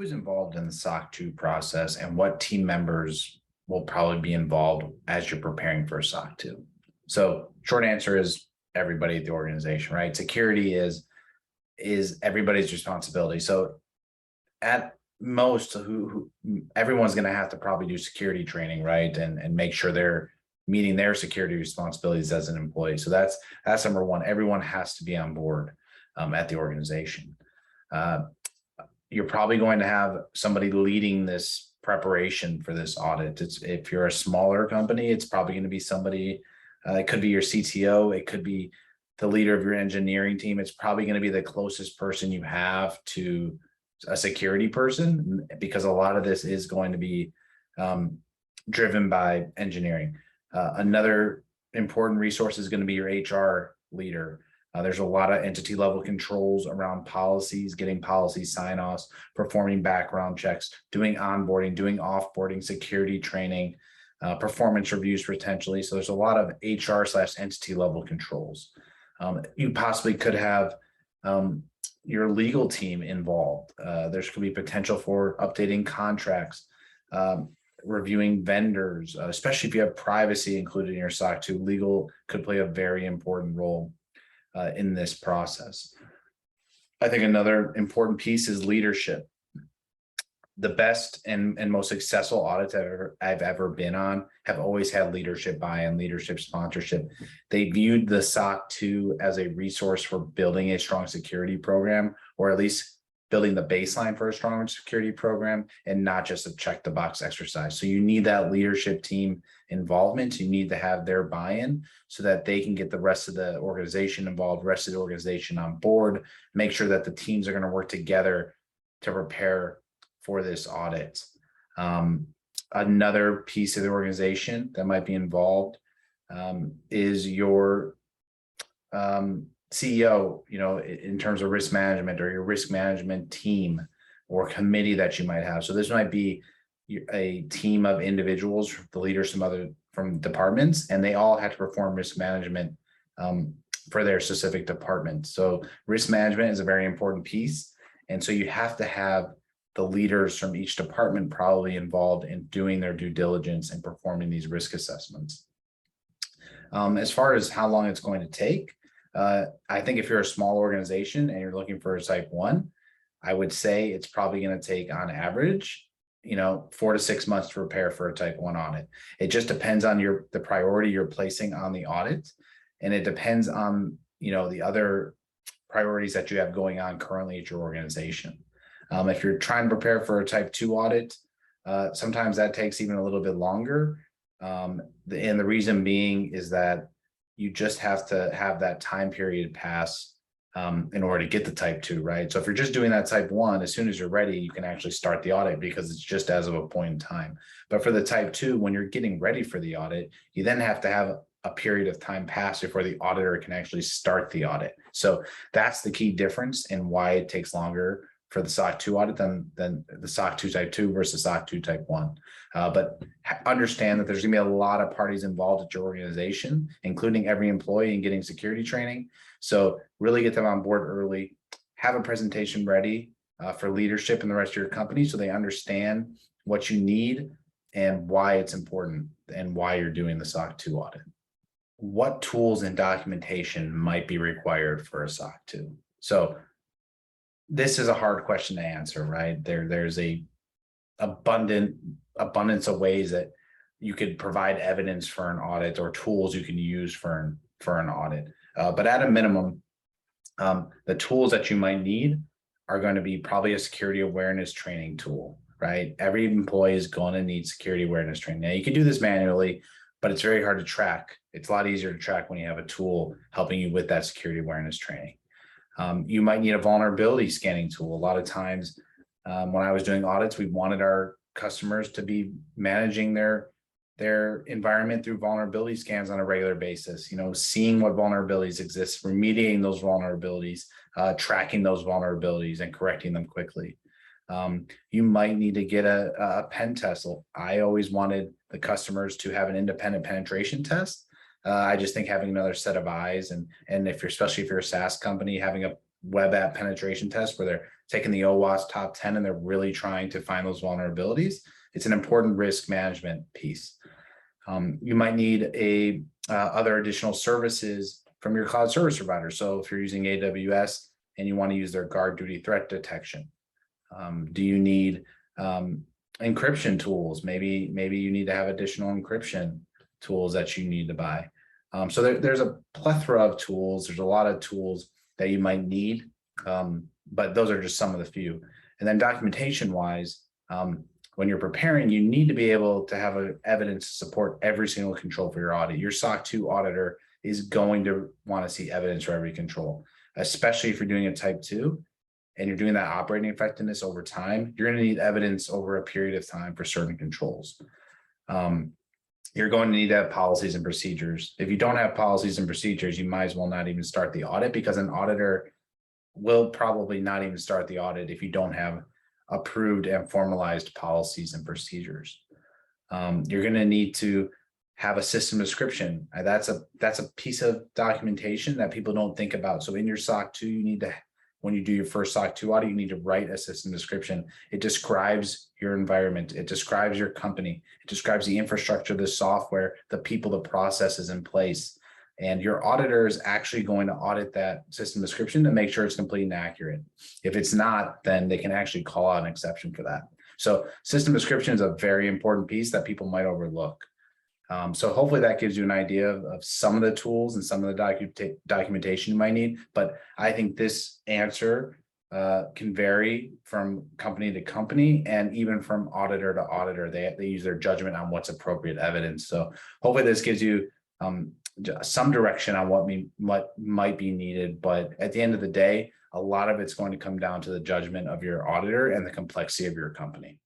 is involved in the SOC 2 process and what team members will probably be involved as you're preparing for a SOC 2? So short answer is everybody at the organization, right? Security is everybody's responsibility. So at most, everyone's going to have to probably do security training, right? And make sure they're meeting their security responsibilities as an employee. So that's number one. Everyone has to be on board at the organization. You're probably going to have somebody leading this preparation for this audit. If you're a smaller company, it's probably going to be somebody, it could be your CTO, it could be the leader of your engineering team. It's probably going to be the closest person you have to a security person, because a lot of this is going to be driven by engineering. Another important resource is going to be your HR leader. There's a lot of entity level controls around policies, getting policy sign-offs, performing background checks, doing onboarding, doing offboarding, security training, performance reviews potentially. So there's a lot of HR/entity level controls. You possibly could have your legal team involved. There's going to be potential for updating contracts, reviewing vendors, especially if you have privacy included in your SOC 2. Legal could play a very important role in this process. I think another important piece is leadership. The best and most successful audits I've ever been on have always had leadership buy-in, leadership sponsorship. They viewed the SOC 2 as a resource for building a strong security program, or at least building the baseline for a strong security program, and not just a check the box exercise. So you need that leadership team involvement. You need to have their buy-in so that they can get the rest of the organization involved, rest of the organization on board, make sure that the teams are going to work together to prepare for this audit. Another piece of the organization that might be involved is your CEO, in terms of risk management, or your risk management team or committee that you might have. So this might be a team of individuals, the leaders from departments, and they all have to perform risk management for their specific department. So risk management is a very important piece. And so you have to have the leaders from each department probably involved in doing their due diligence and performing these risk assessments. As far as how long it's going to take, I think if you're a small organization and you're looking for a type 1, I would say it's probably going to take on average, 4 to 6 months to prepare for a type 1 audit. It just depends on the priority you're placing on the audit. And it depends on, the other priorities that you have going on currently at your organization. If you're trying to prepare for a type 2 audit, sometimes that takes even a little bit longer. And the reason being is that you just have to have that time period pass in order to get the type 2, right? So if you're just doing that type 1, as soon as you're ready, you can actually start the audit because it's just as of a point in time. But for the type 2, when you're getting ready for the audit, you then have to have a period of time pass before the auditor can actually start the audit. So that's the key difference in why it takes longer for the SOC 2 audit than the SOC 2 type 2 versus SOC 2 type 1. But understand that there's gonna be a lot of parties involved at your organization, including every employee in getting security training. So really get them on board early, have a presentation ready for leadership and the rest of your company so they understand what you need and why it's important and why you're doing the SOC 2 audit. What tools and documentation might be required for a SOC 2? So this is a hard question to answer, right? There's a abundance of ways that you could provide evidence for an audit or tools you can use for an audit. But at a minimum, the tools that you might need are going to be probably a security awareness training tool, right? Every employee is going to need security awareness training. Now you can do this manually, but it's very hard to track. It's a lot easier to track when you have a tool helping you with that security awareness training. You might need a vulnerability scanning tool. A lot of times when I was doing audits, we wanted our customers to be managing their environment through vulnerability scans on a regular basis, seeing what vulnerabilities exist, remediating those vulnerabilities, tracking those vulnerabilities and correcting them quickly. You might need to get a pen test. I always wanted the customers to have an independent penetration test. I just think having another set of eyes and especially if you're a SaaS company, having web app penetration tests where they're taking the OWASP top 10 and they're really trying to find those vulnerabilities. It's an important risk management piece. You might need other additional services from your cloud service provider. So if you're using AWS and you want to use their guard duty threat detection, do you need encryption tools? Maybe you need to have additional encryption tools that you need to buy. So there's a plethora of tools. There's a lot of tools that you might need, but those are just some of the few. And then documentation wise, when you're preparing, you need to be able to have evidence to support every single control for your audit. Your SOC 2 auditor is going to want to see evidence for every control, especially if you're doing a type 2 and you're doing that operating effectiveness over time. You're going to need evidence over a period of time for certain controls. You're going to need to have policies and procedures. If you don't have policies and procedures, you might as well not even start the audit, because an auditor will probably not even start the audit if you don't have approved and formalized policies and procedures. You're going to need to have a system description. That's a piece of documentation that people don't think about. So in your SOC 2, you need to, when you do your first SOC 2 audit, you need to write a system description. It describes your environment. It describes your company. It describes the infrastructure, the software, the people, the processes in place. And your auditor is actually going to audit that system description to make sure it's complete and accurate. If it's not, then they can actually call out an exception for that. So system description is a very important piece that people might overlook. So hopefully that gives you an idea of some of the tools and some of the documentation you might need. But I think this answer can vary from company to company and even from auditor to auditor. They use their judgment on what's appropriate evidence. So hopefully this gives you some direction on what might be needed. But at the end of the day, a lot of it's going to come down to the judgment of your auditor and the complexity of your company.